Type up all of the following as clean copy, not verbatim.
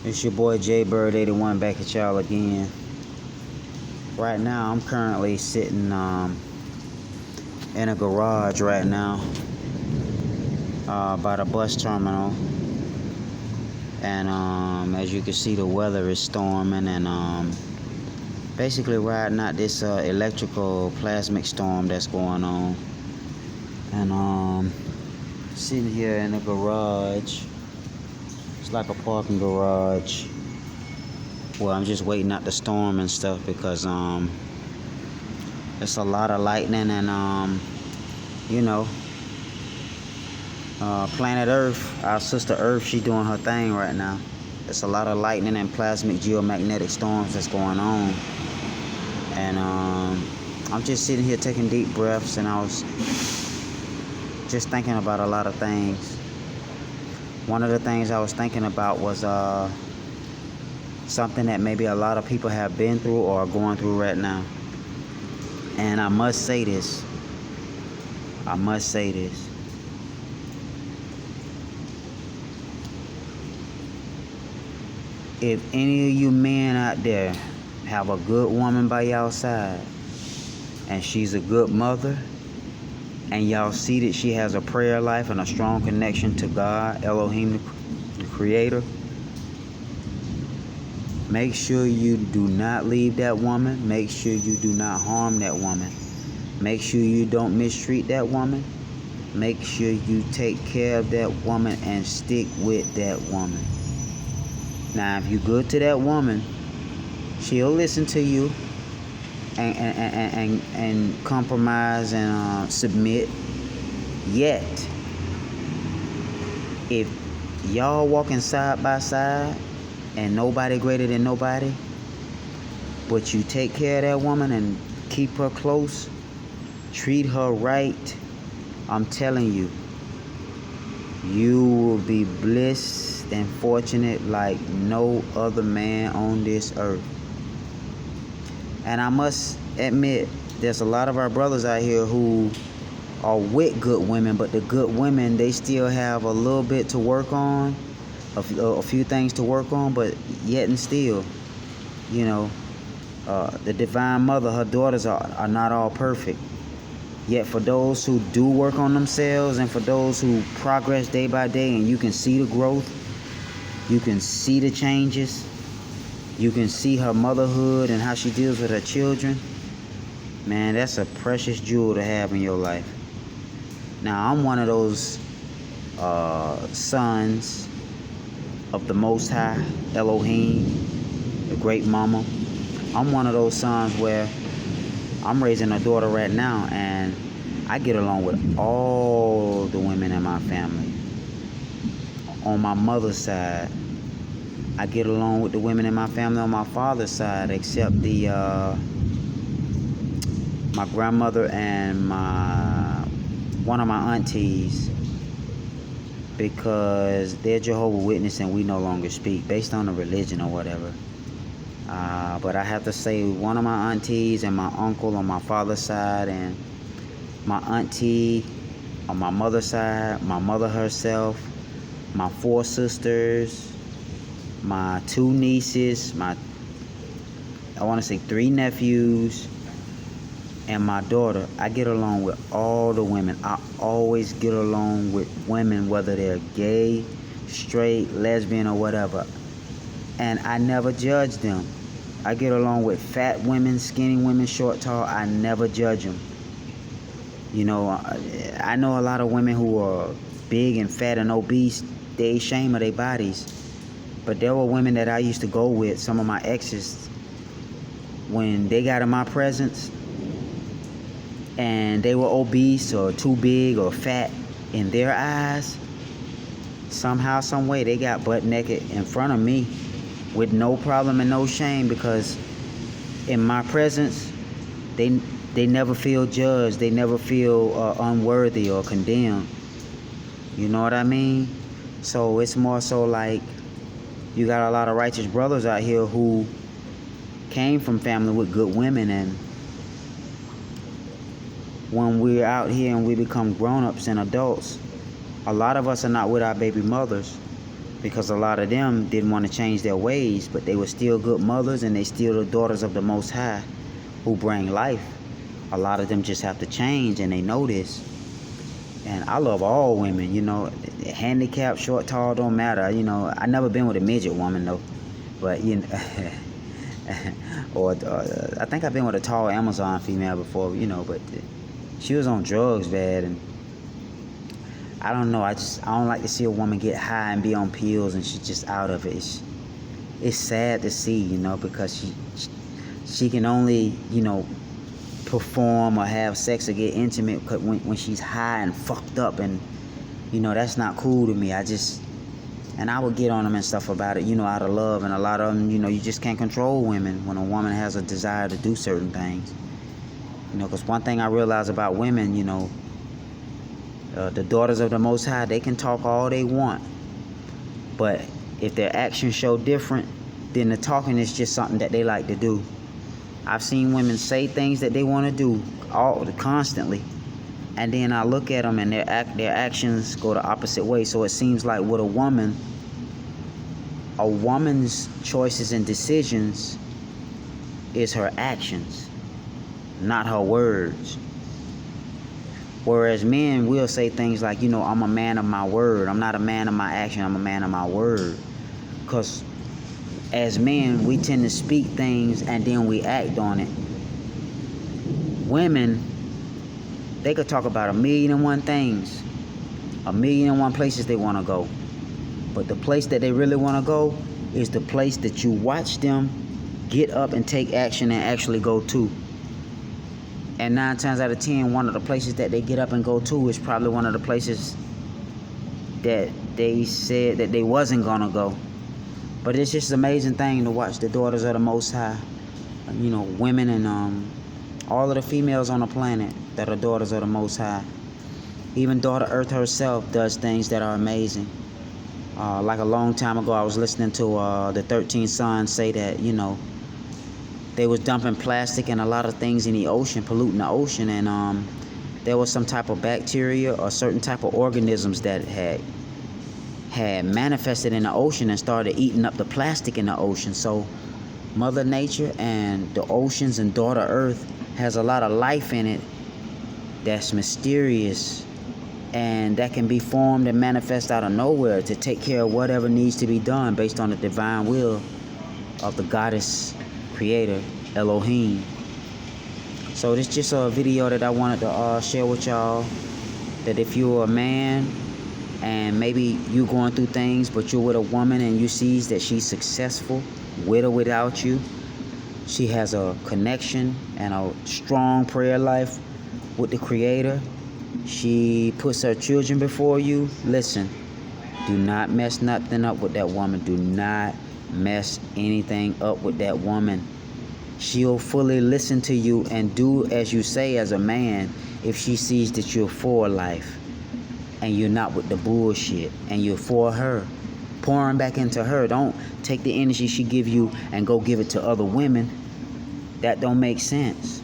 It's your boy J-Bird81 back at y'all again. Right now, I'm currently sitting in a garage right now by the bus terminal. And as you can see, the weather is storming and basically riding out this electrical plasmic storm that's going on. And sitting here in a garage. It's like a parking garage. Well, I'm just waiting out the storm and stuff because it's a lot of lightning and planet Earth, our sister Earth, she's doing her thing right now. It's a lot of lightning and plasmic geomagnetic storms that's going on. And I'm just sitting here taking deep breaths, and I was just thinking about a lot of things. One of the things I was thinking about was something that maybe a lot of people have been through or are going through right now. And I must say this. If any of you men out there have a good woman by y'all side, and she's a good mother, and y'all see that she has a prayer life and a strong connection to God, Elohim, the Creator, make sure you do not leave that woman. Make sure you do not harm that woman. Make sure you don't mistreat that woman. Make sure you take care of that woman and stick with that woman. Now, if you're good to that woman, she'll listen to you and compromise and submit. Yet, if y'all walking side by side and nobody greater than nobody, but you take care of that woman and keep her close, treat her right, I'm telling you, you will be blessed and fortunate like no other man on this earth. And I must admit, there's a lot of our brothers out here who are with good women, but the good women, they still have a little bit to work on, a few things to work on, but yet and still, the divine mother, her daughters are not all perfect. Yet for those who do work on themselves and for those who progress day by day, and you can see the growth, you can see the changes, you can see her motherhood and how she deals with her children, man, that's a precious jewel to have in your life. Now, I'm one of those sons of the Most High, Elohim, the great mama. I'm one of those sons where I'm raising a daughter right now, and I get along with all the women in my family. On my mother's side, I get along with the women in my family on my father's side, except my grandmother and one of my aunties, because they're Jehovah's Witness and we no longer speak based on the religion or whatever. But I have to say, one of my aunties and my uncle on my father's side, and my auntie on my mother's side, my mother herself, my 4 sisters, my 2 nieces, I want to say 3 nephews, and my daughter. I get along with all the women. I always get along with women, whether they're gay, straight, lesbian, or whatever. And I never judge them. I get along with fat women, skinny women, short, tall. I never judge them. I know a lot of women who are big and fat and obese. They ashamed of their bodies. But there were women that I used to go with, some of my exes, when they got in my presence and they were obese or too big or fat in their eyes, somehow, some way, they got butt naked in front of me with no problem and no shame, because in my presence, they never feel judged. They never feel unworthy or condemned. You know what I mean? So it's more so like, you got a lot of righteous brothers out here who came from family with good women, and when we're out here and we become grown-ups and adults, a lot of us are not with our baby mothers because a lot of them didn't want to change their ways, but they were still good mothers, and they still the daughters of the Most High who bring life. A lot of them just have to change, and they know this. And I love all women, handicapped, short, tall, don't matter. I never been with a midget woman though, but or I think I've been with a tall Amazon female before, but she was on drugs bad, and I don't know. I don't like to see a woman get high and be on pills and she's just out of it. It's sad to see, because she can only, perform or have sex or get intimate when she's high and fucked up, and that's not cool to me. And I would get on them and stuff about it, out of love. And a lot of them, you just can't control women when a woman has a desire to do certain things. Because one thing I realize about women, the daughters of the Most High, they can talk all they want, but if their actions show different, then the talking is just something that they like to do. I've seen women say things that they want to do constantly, and then I look at them and their actions go the opposite way. So it seems like with a woman's choices and decisions is her actions, not her words. Whereas men will say things like, I'm a man of my word. I'm not a man of my action. I'm a man of my word. Because as men, we tend to speak things and then we act on it. Women, they could talk about 1,000,001 things, 1,000,001 places they want to go. But the place that they really want to go is the place that you watch them get up and take action and actually go to. And 9 times out of 10, one of the places that they get up and go to is probably one of the places that they said that they wasn't going to go. But it's just an amazing thing to watch the daughters of the Most High, women and all of the females on the planet that are daughters of the Most High. Even Daughter Earth herself does things that are amazing. Like a long time ago, I was listening to the 13 Sons say that, they was dumping plastic and a lot of things in the ocean, polluting the ocean, and there was some type of bacteria or certain type of organisms that had manifested in the ocean and started eating up the plastic in the ocean. So Mother Nature and the oceans and Daughter Earth has a lot of life in it that's mysterious and that can be formed and manifest out of nowhere to take care of whatever needs to be done based on the divine will of the goddess creator Elohim. So this is just a video that I wanted to share with y'all, that if you're a man and maybe you're going through things, but you're with a woman and you see that she's successful with or without you, she has a connection and a strong prayer life with the creator, she puts her children before you, listen, do not mess nothing up with that woman. Do not mess anything up with that woman. She'll fully listen to you and do as you say as a man if she sees that you're for life and you're not with the bullshit and you're for her, pouring back into her. Don't take the energy she give you and go give it to other women. That don't make sense.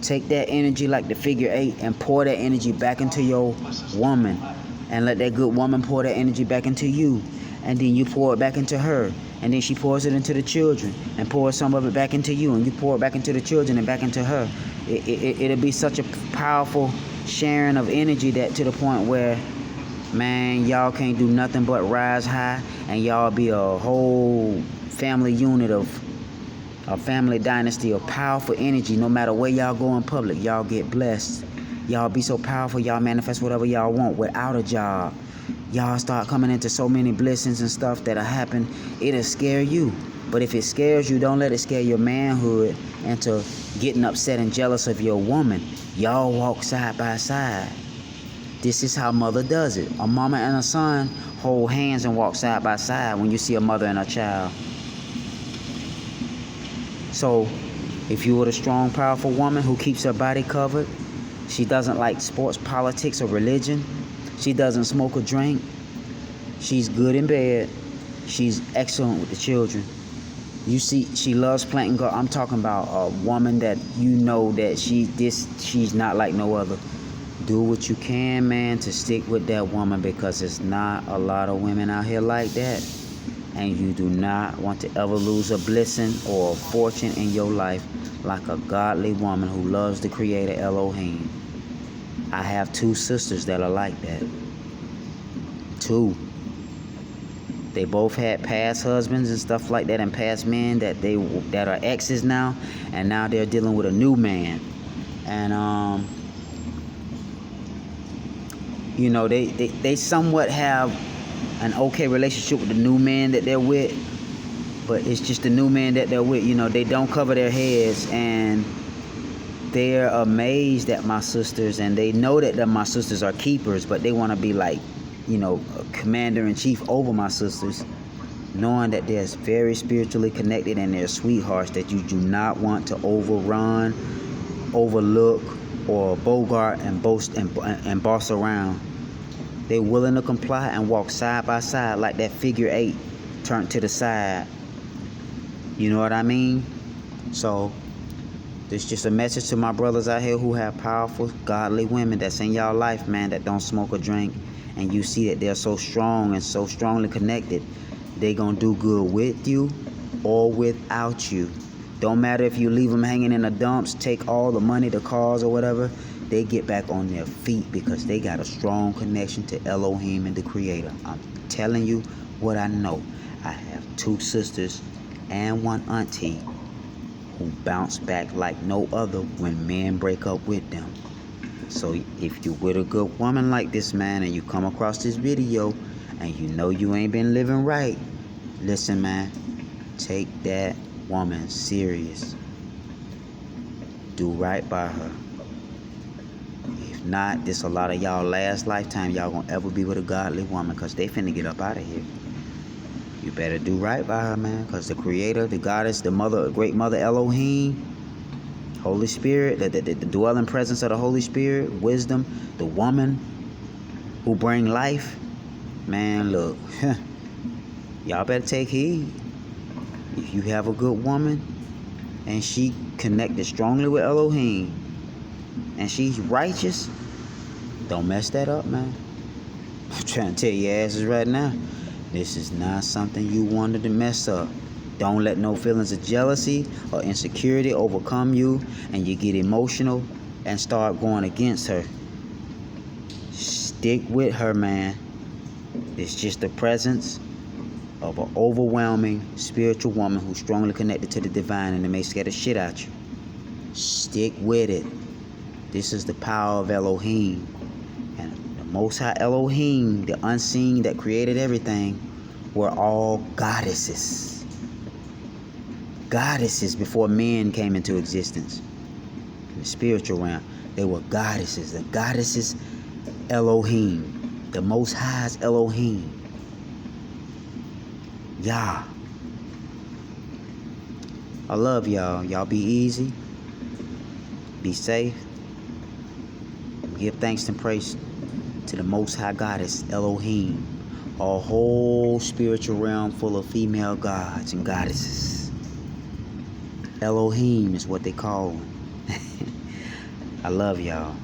Take that energy like the figure 8 and pour that energy back into your woman, and let that good woman pour that energy back into you, and then you pour it back into her, and then she pours it into the children and pours some of it back into you, and you pour it back into the children and back into her. It'll be such a powerful sharing of energy that to the point where, man, y'all can't do nothing but rise high, and y'all be a whole family unit of a family dynasty of powerful energy. No matter where y'all go in public, y'all get blessed. Y'all be so powerful, y'all manifest whatever y'all want without a job. Y'all start coming into so many blessings and stuff that'll happen. It'll scare you. But if it scares you, don't let it scare your manhood into getting upset and jealous of your woman. Y'all walk side by side. This is how mother does it. A mama and a son hold hands and walk side by side when you see a mother and a child. So if you were a strong, powerful woman who keeps her body covered, she doesn't like sports, politics, or religion, she doesn't smoke or drink, she's good in bed, she's excellent with the children. You see, she loves planting garden. I'm talking about a woman that you know that she's not like no other. Do what you can, man, to stick with that woman, because there's not a lot of women out here like that. And you do not want to ever lose a blessing or a fortune in your life like a godly woman who loves the Creator Elohim. I have 2 sisters that are like that. 2. They both had past husbands and stuff like that, and past men that are exes now, and now they're dealing with a new man. And you know, they somewhat have an okay relationship with the new man that they're with, but it's just the new man that they're with. You know, they don't cover their heads, and they're amazed at my sisters, and they know that my sisters are keepers, but they want to be like, you know, commander-in-chief over my sisters, knowing that they're very spiritually connected and they're sweethearts that you do not want to overrun, overlook, or bogart and boast and boss around. They're willing to comply and walk side by side like that figure 8 turned to the side. You know what I mean? So this is just a message to my brothers out here who have powerful, godly women that's in y'all life, man, that don't smoke or drink, and you see that they're so strong and so strongly connected. They gonna do good with you or without you. Don't matter if you leave them hanging in the dumps, take all the money, the cars, or whatever. They get back on their feet because they got a strong connection to Elohim and the Creator. I'm telling you what I know. I have 2 sisters and 1 auntie who bounce back like no other when men break up with them. So if you're with a good woman like this, man, and you come across this video and you know you ain't been living right, listen, man, take that woman serious. Do right by her. If not, this a lot of y'all last lifetime y'all gonna ever be with a godly woman, because they finna get up out of here. You better do right by her, man, because the Creator, the Goddess, the Mother, Great Mother Elohim, Holy Spirit, the dwelling presence of the Holy Spirit, wisdom, the woman who bring life, man, look, y'all better take heed. If you have a good woman and she connected strongly with Elohim and she's righteous, don't mess that up, man. I'm trying to tell your asses right now, this is not something you wanted to mess up. Don't let no feelings of jealousy or insecurity overcome you and you get emotional and start going against her. Stick with her, man. It's just the presence of an overwhelming spiritual woman who's strongly connected to the divine, and it may scare the shit out you. Stick with it. This is the power of Elohim. And the Most High Elohim, the unseen that created everything, were all goddesses. Goddesses before men came into existence. In the spiritual realm, they were goddesses. The goddesses Elohim. The Most High's Elohim. Yah. I love y'all. Y'all be easy. Be safe. Give thanks and praise to the Most High Goddess, Elohim. A whole spiritual realm full of female gods and goddesses. Elohim is what they call them. I love y'all.